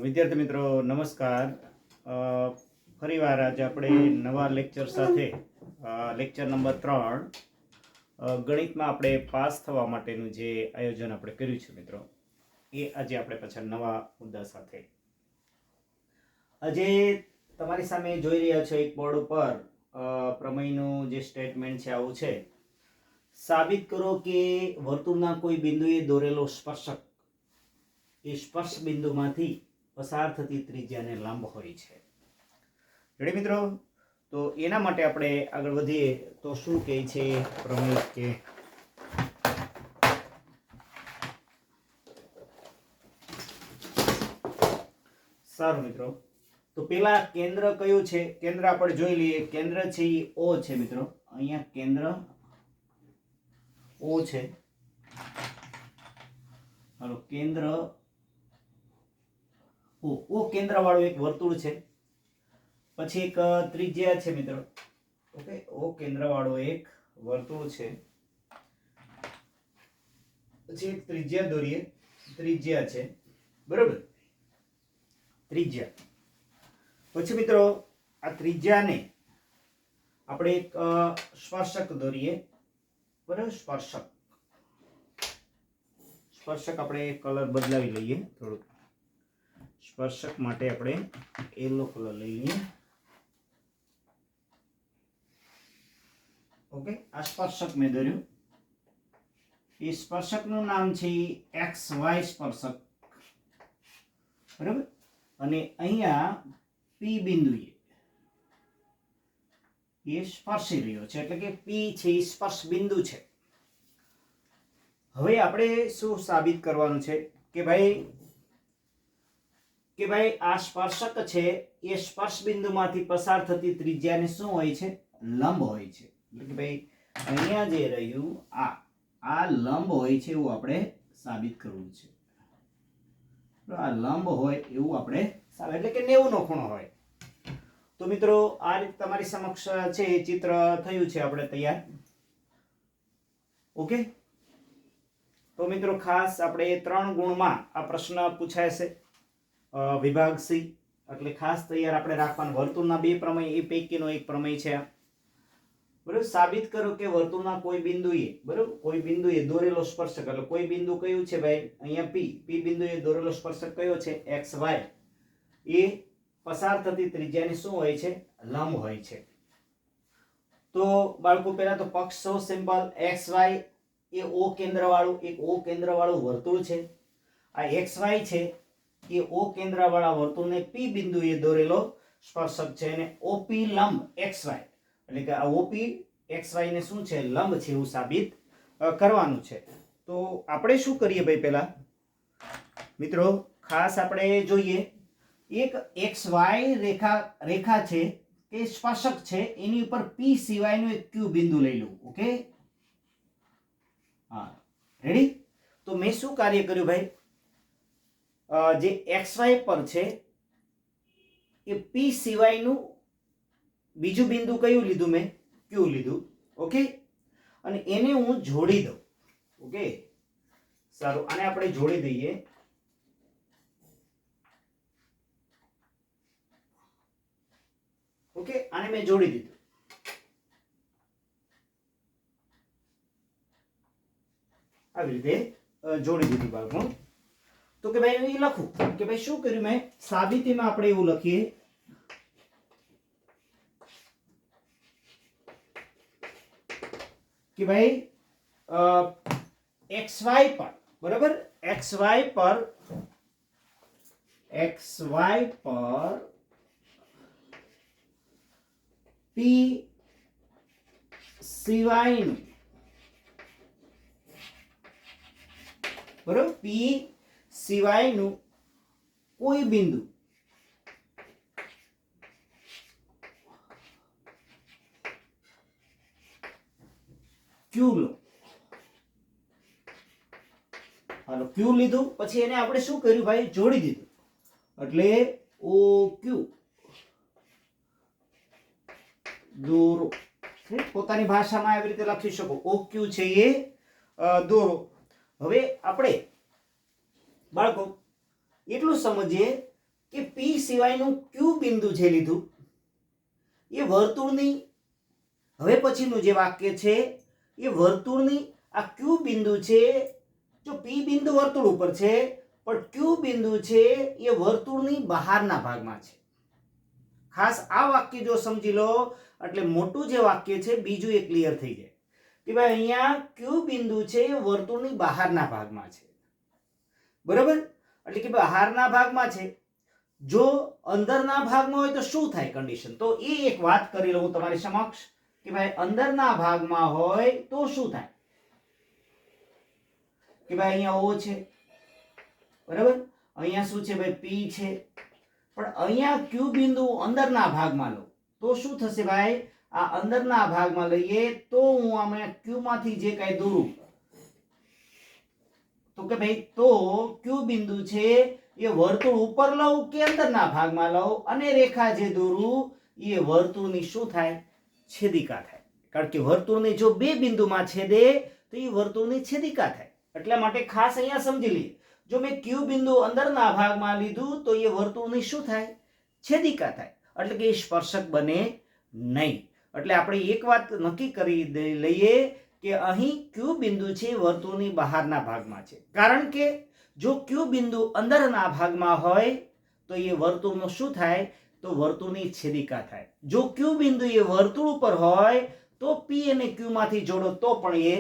વિદ્યાર્થી મિત્રો નમસ્કાર. ફરીવાર આજે આપણે નવા લેક્ચર સાથે લેક્ચર નંબર 3 ગણિતમાં આપણે પાસ થવા માટેનું જે આયોજન આપણે કર્યું છે મિત્રો, એ આજે આપણે પાછા નવા મુદ્દા સાથે. આજે તમારી સામે જોઈ રહ્યા છો એક બોર્ડ ઉપર પ્રમેયનું જે સ્ટેટમેન્ટ છે આવું છે: સાબિત કરો કે વર્તુળના કોઈ બિંદુએ દોરેલો સ્પર્શક એ સ્પર્શ બિંદુમાંથી પસાર થતી ત્રિજ્યાને લંબ હોય છે. રેડી મિત્રો? તો એના માટે આપણે આગળ વધીએ તો શું કહે છે પ્રમેય કે સારું મિત્રો, તો પેલા કેન્દ્ર કયું છે? કેન્દ્ર આપણે જોઈ લઈએ. કેન્દ્ર છે એ O છે મિત્રો. અહીંયા કેન્દ્ર O છે. હાલો, કેન્દ્ર O કેન્દ્ર વાળું એક વર્તુળ છે. પછી એક ત્રિજ્યા છે મિત્રો. ઓકે, O કેન્દ્ર વાળું એક વર્તુળ છે. પછી એક ત્રિજ્યા દોરીએ. ત્રિજ્યા છે, બરોબર? ત્રિજ્યા. પછી મિત્રો આ ત્રિજ્યાને આપણે એક સ્પર્શક દોરીએ. બરાબર? સ્પર્શક આપણે કલર બદલાવી લઈએ થોડુંક. સ્પર્શક માટે આપણે યલો કલર લઈ લઈએ. ઓકે, આ સ્પર્શક મેં દોર્યું. એ સ્પર્શકનું નામ છે XY સ્પર્શક, બરાબર? અને અહીંયા P બિંદુએ એ સ્પર્શી રહ્યો છે, એટલે કે P છે એ સ્પર્શ બિંદુ છે. હવે આપણે શું સાબિત કરવાનું છે કે ભાઈ આ સ્પર્શક છે એ સ્પર્શ બિંદુમાંથી પસાર થતી ત્રિજ્યાને શું હોય છે? લંબ હોય છે. એટલે કે ભાઈ અહીંયા જે રહ્યું આ લંબ હોય છે એવું આપણે સાબિત કરવું છે. આ લંબ હોય એવું આપણે એટલે કે 90 નો ખૂણો હોય. તો મિત્રો આ રીતે તમારી સમક્ષ છે એ ચિત્ર થયું છે આપણે તૈયાર. ઓકે, તો મિત્રો ખાસ આપણે 3 ગુણમાં આ પ્રશ્ન પૂછાય છે વિભાગ સી, એટલે ખાસ તૈયાર આપણે રાખવાનું. વર્તુળના 2 પ્રમેય એ પૈકીનો એક પ્રમેય છે. બરાબર? સાબિત કરો કે વર્તુળના કોઈ બિંદુએ, બરાબર, કોઈ બિંદુએ દોરેલો સ્પર્શક, એટલે કોઈ બિંદુ કયું છે ભાઈ? અહીંયા P બિંદુએ દોરેલો સ્પર્શક કયો છે? XY. એ પસાર થતી ત્રિજ્યાની શું હોય છે? લંબ હોય છે. તો બાળકો પહેલા તો પક્ષ સો સિમ્પલ. XY એ O કેન્દ્ર વાળું એક O કેન્દ્ર વાળું વર્તુળ છે. આ XY છે એ O કેન્દ્ર વાળા વર્તુળને P બિંદુએ દોરેલો સ્પર્શક છે, અને OP લંબ XY, એટલે કે આ OP XY ને શું છે? લંબ છે એવું સાબિત કરવાનું છે. તો આપણે શું કરીએ ભાઈ? પહેલા મિત્રો ખાસ આપણે જોઈએ, એક XY રેખા છે કે સ્પર્શક છે, એની ઉપર P સિવાયનું એક Q બિંદુ લઈ લઉં. ઓકે, હા, રેડી? તો મેં શું કાર્ય કર્યું ભાઈ? જે XY પર છે એ P સિવાયનું બીજું બિંદુ કયું લીધું? મેં Q લીધું. ઓકે, અને એને હું જોડી દઉં. ઓકે, સારું, આને આપણે જોડી દઈએ. ઓકે, આને મેં જોડી દીધું. આવી રીતે જોડી દીધું બાળકો. તો કે ભાઈ એ લખું કે ભાઈ શું કર્યું મેં? સાબિતીમાં આપણે એવું લખીએ કે ભાઈ XY પર, બરાબર, XY પર P સિવાયનું, બરાબર, P સિવાયનું કોઈ બિંદુ Q લો. હાલો, Q લીધું. પછી એને આપણે શું કર્યું ભાઈ? જોડી દીધું. એટલે OQ દોરો. પોતાની ભાષામાં આવી રીતે લખી શકો. OQ છે એ દોરો. હવે આપણે બાળકો એટલું સમજીએ કે P સિવાયનું Q બિંદુ જે લીધું એ વર્તુળની, હવે પછીનું જે વાક્ય છે એ વર્તુળની આ Q બિંદુ છે, જો P બિંદુ વર્તુળ ઉપર છે પણ Q બિંદુ છે એ વર્તુળની બહારના ભાગમાં છે. ખાસ આ વાક્ય જો સમજી લો એટલે મોટું જે વાક્ય છે બીજું એ ક્લિયર થઈ જાય કે ભાઈ અહીંયા Q બિંદુ છે એ વર્તુળની બહારના ભાગમાં છે. બરાબર, એટલે કે બહારના ભાગમાં છે. જો અંદરના ભાગમાં હોય તો શું થાય કન્ડિશન, તો એ એક વાત કરી લઉં તમારી સમક્ષ કે ભાઈ અંદરના ભાગમાં હોય તો શું થાય કે ભાઈ અહીંયા O છે, બરાબર, અહીંયા શું છે ભાઈ P છે, પણ અહીંયા Q બિંદુ અંદરના ભાગમાં લો તો શું થશે ભાઈ, આ અંદરના ભાગમાં લઈએ તો હું આમાં Q માંથી જે કાંઈ દોરું તો કે ભાઈ તો Q બિંદુ છે એ વર્તુળ ઉપર લઉં કે અંદરના ભાગમાં લઉં અને રેખા જે દોરું એ વર્તુળની શું થાય, છેદિકા થાય. કારણ કે વર્તુળની જો બે બિંદુમાં છેદે તો એ વર્તુળની છેદિકા થાય. એટલા માટે ખાસ અહીંયા સમજી લઈએ, જો મેં Q બિંદુ અંદરના ભાગમાં લીધું તો એ વર્તુળની શું થાય, છેદિકા થાય, એટલે કે એ સ્પર્શક બને નહીં. એટલે આપણે એક વાત નક્કી કરી લઈએ કે અહીં Q બિંદુ છે વર્તુળની બહારના ભાગમાં છે. કારણ કે જો Q બિંદુ અંદરના ભાગમાં હોય તો એ વર્તુળનું શું થાય, તો વર્તુળની છેદિકા થાય. જો Q બિંદુ એ વર્તુળ ઉપર હોય તો P અને Q માંથી જોડો તો પણ એ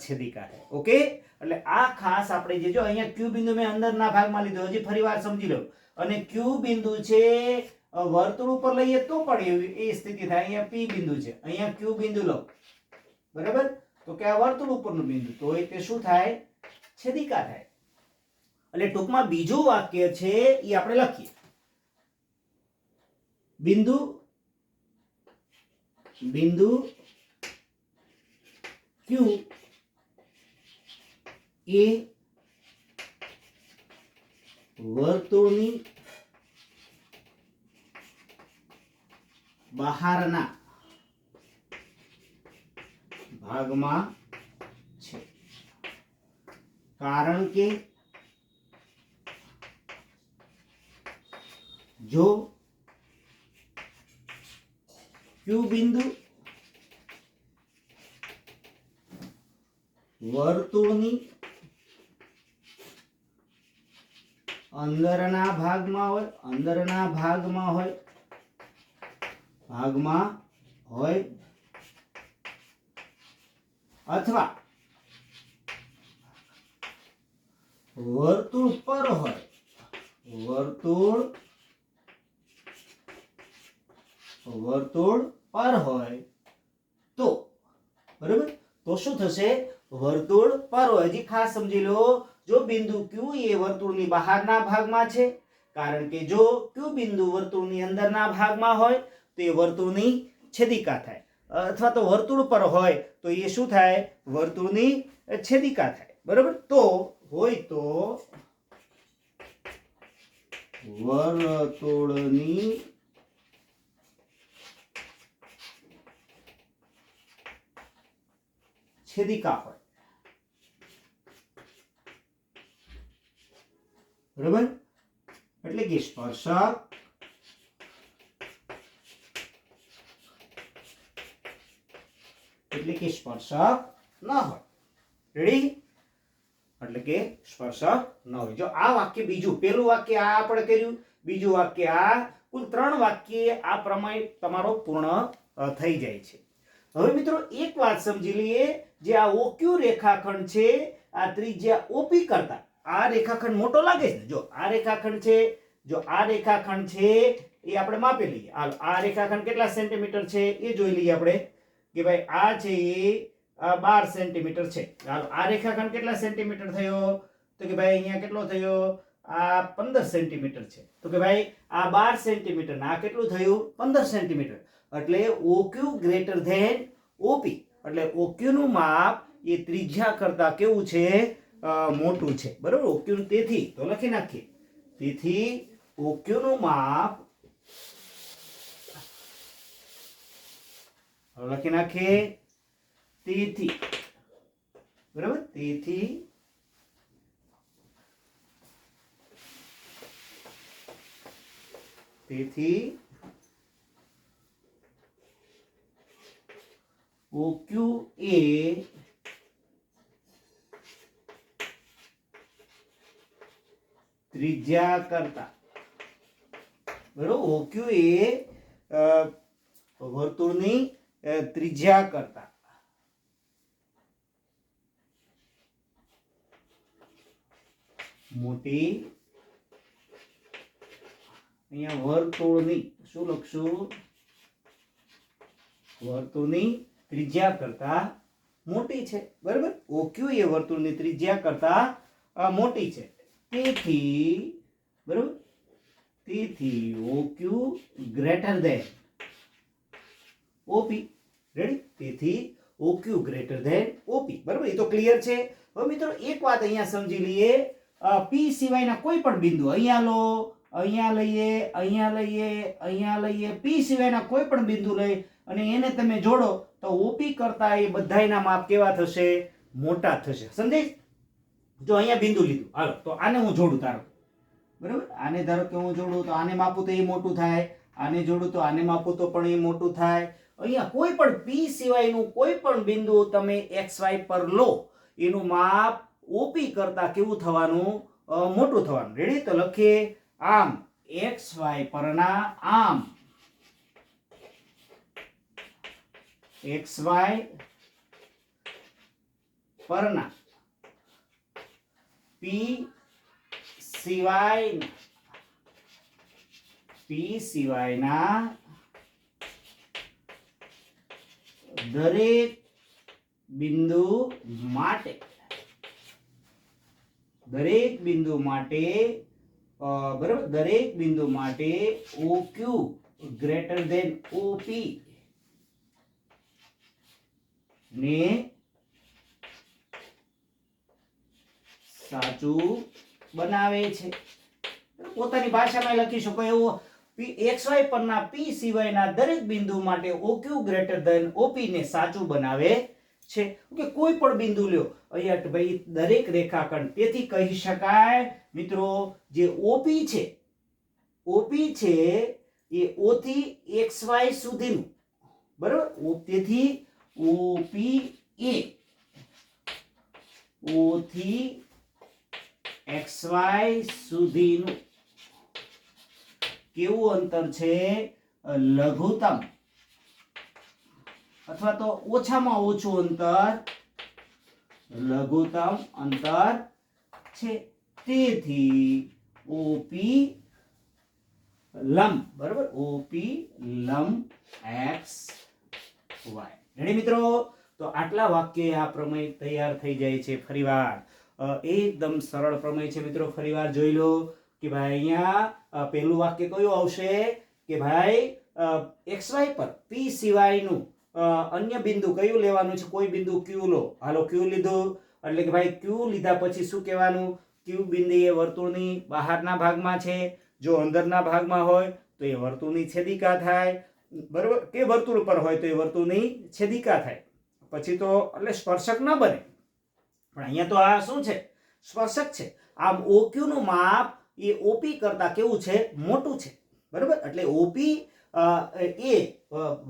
છેદિકા થાય. ઓકે, એટલે આ ખાસ આપણે જે જો અહીંયા Q બિંદુ મેં અંદરના ભાગમાં લીધો, હજી ફરીવાર સમજી લો, અને Q બિંદુ છે વર્તુળ ઉપર લઈએ તો પણ એ સ્થિતિ થાય. અહીંયા P બિંદુ છે, અહીંયા Q બિંદુ લો, બરાબર, તો કે આ વર્તુળ ઉપરનું બિંદુ તો તે શું થાય, છેદિકા થાય. એટલે ટૂંકમાં બીજું વાક્ય છે એ આપણે લખીએ, બિંદુ બિંદુ Q એ વર્તુળની બહારના ભાગમાં છે. કારણ કે જો Q બિંદુ વર્તુળની અંદરના ભાગમાં હોય અથવા વર્તુળ પર હોય, વર્તુળ પર હોય તો, બરાબર, તો શું થશે, વર્તુળ પર હોય. હજી ખાસ સમજી લો, જો બિંદુ Q એ વર્તુળની બહારના ભાગમાં છે, કારણ કે જો Q બિંદુ વર્તુળની અંદરના ભાગમાં હોય તો એ વર્તુળની છેદિકા થાય, અથવા તો વર્તુળ પર હોય તો એ શું થાય, વર્તુળની છેદિકા થાય. બરાબર, તો હોય તો વર્તુળની છેદિકા હોય, બરાબર, એટલે કે સ્પર્શક ન હોય. રેડી, એટલે કે સ્પર્શક ન હોય. જો આ વાક્ય બીજું, પેલું વાક્ય આ આપણે કર્યું, બીજું વાક્ય આ, કુલ 3 વાક્ય આ પ્રમાણે તમારો પૂર્ણ થઈ જાય છે. હવે મિત્રો એક વાત સમજી લઈએ, જે આ OQ રેખાખંડ છે આ ત્રિજ્યા OP કરતા આ રેખાખંડ મોટો લાગે છે. જો આ રેખાખંડ છે એ આપણે માપી લઈએ. હાલો, આ રેખાખંડ કેટલા સેન્ટીમીટર છે એ જોઈ લઈએ આપણે કે ભાઈ આ છે એ 12 સેન્ટીમીટર છે. હાલો, આ રેખાખંડ કેટલા સેન્ટીમીટર થયો, તો કે ભાઈ અહીંયા કેટલો થયો, આ 15 સેન્ટીમીટર છે. તો કે ભાઈ આ 12 સેન્ટીમીટર ને આ કેટલું થયું, 15 સેન્ટીમીટર. એટલે OQ ગ્રેટર ધેન OP, એટલે OQ નું માપ એ ત્રિજ્યા કરતા કેવું છે, મોટું છે. બરોબર, OQ નું, તેથી તો લખી નાખીએ, તેથી OQ નું માપ લખી નાખીએ, તેથી, બરાબર, તેથી તેથી OQ એ ત્રિજ્યા કરતા, બરોબર, OQ એ વર્તુળની ત્રિજ્યા કરતા મોટી, અહીંયા વર્તુળની શું લખશું, વર્તુળની ત્રિજ્યા કરતા મોટી છે, બરાબર. OQ એ વર્તુળની ત્રિજ્યા કરતા મોટી છે, તેથી બરાબર, તેથી OQ greater than OP. Ready? તેથી OQ ગ્રેટર ધેન OP, બરાબર. એ તો ક્લિયર છે. હવે મિત્રો એક વાત અહીંયા સમજી લઈએ, P સિવાયના કોઈ પણ બિંદુ અહીંયા લો, અહીંયા લઈએ, અહીંયા લઈએ, અહીંયા લઈએ, P સિવાયના કોઈ પણ બિંદુ લઈ અને એને તમે જોડો તો OP કરતા એ બધાયના માપ કેવા થશે, મોટા થશે. સમજાય? જો અહીંયા બિંદુ લીધું, હાલો તો આને હું જોડું, ધારો બરાબર, આને ધારો કે હું જોડું તો આને માપું તો એ મોટું થાય, આને જોડું તો આને માપું તો પણ એ મોટું થાય. અહીંયા કોઈ પણ P સિવાયનું કોઈ પણ બિંદુ તમે XY પર લો, એનું માપ OP કરતા કેવું થવાનું, મોટું થવાનું. રેડી? તો લખીએ, આમ XY પરના આમ XY પરના P સિવાયના દરેક બિંદુ માટે બરાબર, દરેક બિંદુ માટે OQ ગ્રેટર ધેન OP ને સાચું બનાવે છે. પોતાની ભાષામાં લખી શકો એવો XY પરના P સિવાયના દરેક બિંદુ માટે OQ ગ્રેટર ધેન OP ને સાચું બનાવે છે. કે કોઈ પણ બિંદુ લ્યો, અહીંયા ભાઈ દરેક રેખાખંડ, તેથી કહી શકાય મિત્રો જે OP છે એ O થી XY સુધીનું, બરાબર. તેથી OP એ O થી XY સુધીનું કેવું અંતર છે, લઘુત્તમ અથવા તો ઓછામાં ઓછું અંતર, લઘુત્તમ અંતર છે. તેથી OP લંબ, બરાબર, OP લંબ XY. રેડી મિત્રો? તો આટલા વાક્ય આ પ્રમેય તૈયાર થઈ જાય છે. ફરીવાર એકદમ સરળ પ્રમેય છે મિત્રો, ફરીવાર જોઈ લો કે ભાઈ અહીંયા પહેલું વાક્ય કયું આવશે કે ભાઈ XY પર P સિવાયનું અન્ય બિંદુ કયું લેવાનું છે, કોઈ બિંદુ Q લો. હાલો Q લીધું એટલે કે ભાઈ Q લીધા પછી શું કહેવાનું, Q બિંદુ એ વર્તુળની બહારના ભાગમાં છે, જો અંદરના ભાગમાં હોય તો એ વર્તુળની છેદિકા થાય, બરાબર, કે વર્તુળ પર હોય તો એ વર્તુળની છેદિકા થાય. પછી તો એટલે સ્પર્શક ન બને, પણ અહીંયા તો આ શું છે, સ્પર્શક છે. આમ OQ નું માપ એ OP કરતા કેવું છે, મોટું છે, બરાબર. એટલે OP એ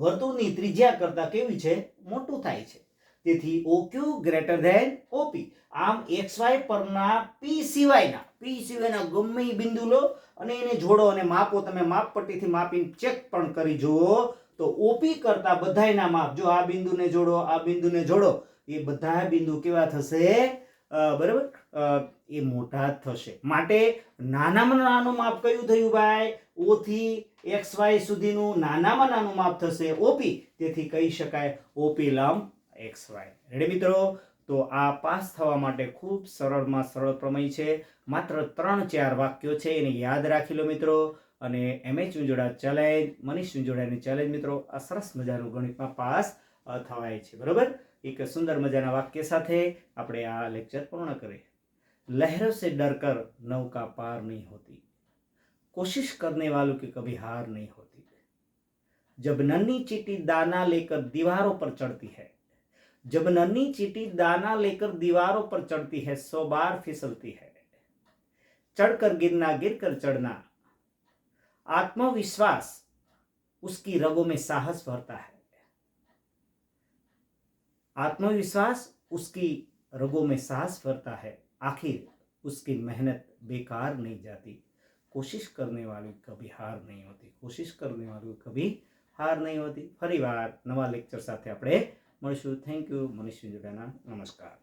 વર્તુળની ત્રિજ્યા કરતા કેવી છે, મોટું થાય છે. તેથી OQ ગ્રેટર ધેન OP. આમ XY પરના P સિવાયના ગમે એ બિંદુ લો અને એને જોડો અને માપો. તમે માપપટ્ટીથી માપીને ચેક પણ કરી જુઓ તો OP કરતા બધાયના માપ, જો આ બિંદુને જોડો, આ બિંદુને જોડો, એ બધા બિંદુ કેવા થશે, બરાબર, એ મોટા થશે. માટે નાનામાં નાનું માપ કયું થયું ભાઈ, O થી XY સુધીનું નાનામાં નાનું માપ થશે OP. તેથી કહી શકાય OP લંબ XY. રેડી મિત્રો? તો આ પાસ થવા માટે ખૂબ સરળમાં સરળ પ્રમેય છે. માત્ર 3-4 વાક્યો છે, એને યાદ રાખી લો મિત્રો. અને MH વિંજોડા ચેલેન્જ, મનીષ વિંજોડાની ચેલેન્જ મિત્રો, આ સરસ મજાનું ગણિતમાં પાસ થવાય છે, બરોબર. એક સુંદર મજાના વાક્ય સાથે આપણે આ લેક્ચર પૂર્ણ કરીએ. લહેરોं से डरकर नौका पार नहीं होती, कोशिश करने वालों की कभी हार नहीं होती. जब नन्ही चींटी दाना लेकर दीवारों पर चढ़ती है, जब नन्ही चींटी दाना लेकर दीवारों पर चढ़ती है, 100 बार फिसलती है. चढ़कर गिरना, गिरकर चढ़ना, आत्मविश्वास उसकी रगों में साहस भरता है, आत्मविश्वास उसकी रगों में साहस भरता है, आखिर उसकी मेहनत बेकार नहीं जाती। कोशिश करने वाली कभी हार नहीं होती, कोशिश करने वाली कभी हार नहीं होती। फरीવાર નવા લેક્ચર સાથે આપણે મળીશું। Thank you. મનીષ વિંજોડાના નમસ્કાર।